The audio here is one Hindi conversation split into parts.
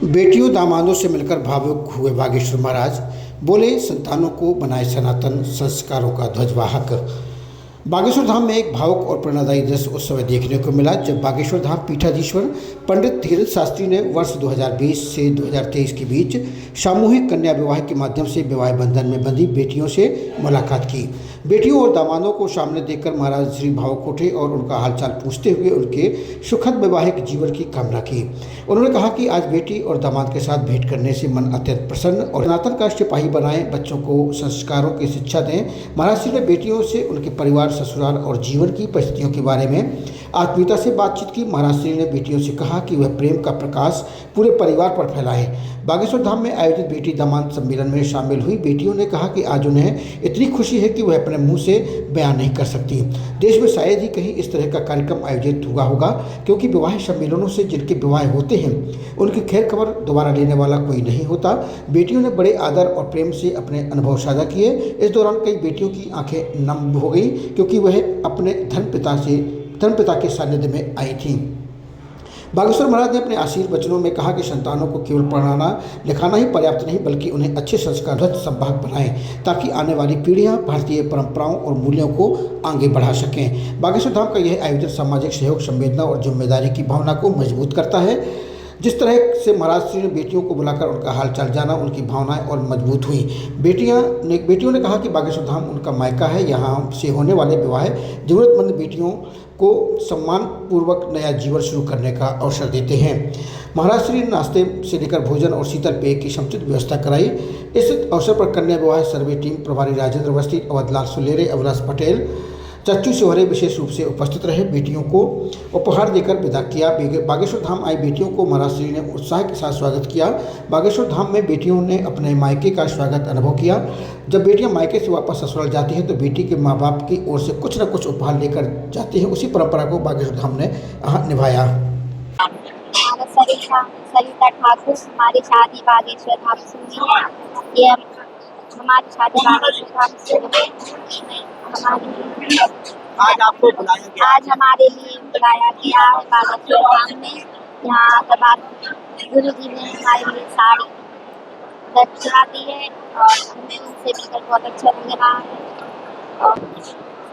बेटियों दामादों से मिलकर भावुक हुए बागेश्वर महाराज। बोले, संतानों को बनाए सनातन संस्कारों का ध्वजवाहक। बागेश्वर धाम में एक भावुक और प्रेरणादायी दृश्य उस समय देखने को मिला जब बागेश्वर धाम पीठाधीश्वर पंडित धीरज शास्त्री ने वर्ष 2020 से 2023 के बीच सामूहिक कन्या विवाह के माध्यम से विवाह बंधन में बंधी बेटियों से मुलाकात की। बेटियों और दामादों को सामने देखकर महाराज श्री भावुक उठे और उनका हालचाल पूछते हुए उनके सुखद वैवाहिक जीवन की कामना की। उन्होंने कहा कि आज बेटी और दामाद के साथ भेंट करने से मन अत्यंत प्रसन्न और सनातन का सिपाही बनाएं, बच्चों को संस्कारों की शिक्षा दें। महाराज श्री ने बेटियों से उनके परिवार, ससुराल और जीवन की परिस्थितियों के बारे में आत्मीयता से बातचीत की। महाराज श्री ने बेटियों से कहा कि वह प्रेम का प्रकाश पूरे परिवार पर फैलाएं। बागेश्वर धाम में आयोजित बेटी दामाद सम्मेलन में शामिल हुई बेटियों ने कहा कि आज उन्हें इतनी खुशी है कि वह अपने मुंह से बयान नहीं कर सकती। देश में शायद ही कहीं इस तरह का कार्यक्रम आयोजित हुआ होगा, क्योंकि विवाह सम्मेलनों से जिनके विवाह होते हैं उनकी खैर खबर दोबारा लेने वाला कोई नहीं होता। बेटियों ने बड़े आदर और प्रेम से अपने अनुभव साझा किए। इस दौरान कई बेटियों की आंखें नम हो गई, क्योंकि वह अपने धर्मपिता के सानिध्य में आई थीं। बागेश्वर महाराज ने अपने आशीर् वचनों में कहा कि संतानों को केवल पढ़ाना लिखाना ही पर्याप्त नहीं, बल्कि उन्हें अच्छे संस्कारबद्ध संवाहक बनाएं, ताकि आने वाली पीढ़ियां भारतीय परंपराओं और मूल्यों को आगे बढ़ा सकें। बागेश्वर धाम का यह आयोजन सामाजिक सहयोग, संवेदना और जिम्मेदारी की भावना को मजबूत करता है। जिस तरह से महाराज श्री ने बेटियों को बुलाकर उनका हालचाल जाना, उनकी भावनाएं और मजबूत हुई। बेटियों ने कहा कि बागेश्वर धाम उनका मायका है। यहाँ से होने वाले विवाह जरूरतमंद बेटियों को सम्मान पूर्वक नया जीवन शुरू करने का अवसर देते हैं। महाराज श्री ने नाश्ते से लेकर भोजन और शीतल पेय की समुचित व्यवस्था कराई। इस अवसर पर कन्या विवाह सर्वे टीम प्रभारी राजेंद्र अवस्थी, अवधलाल सुलेरे, अविनाश पटेल, चच्चू सोहरे विशेष रूप से उपस्थित रहे। बेटियों को उपहार देकर विदा किया। बागेश्वर धाम आई बेटियों को महाराज श्री ने उत्साह के साथ स्वागत किया। बागेश्वर धाम में बेटियों ने अपने मायके का स्वागत अनुभव किया। जब बेटियां मायके से वापस ससुराल जाती हैं तो बेटी के माँ बाप की ओर से कुछ न कुछ उपहार लेकर जाती हैं। उसी परंपरा को बागेश्वर धाम ने निभाया। सरिता ठाकुर, हमारी शादी बागेश्वर धाम से हुई है। ये हमारी शादी बागेश्वर धाम से हुई। आज आपको बुलाया गया, आज हमारे लिए बुलाया गया है बागेश्वर धाम में। यहाँ के बाद गुरु जी ने हमारे लिए साड़ी दक्षिणा दी है और हमें उनसे मिलकर बहुत अच्छा लग रहा है। और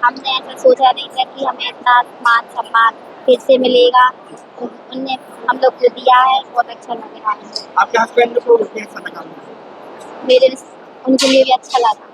हमने ऐसा सोचा नहीं था कि हमें इतना मान सम्मान फिर से मिलेगा। उनने हम लोग को दिया है, बहुत अच्छा लग रहा है। आपके हस्बैंड को कैसा लगा? उनके लिए भी अच्छा लगा।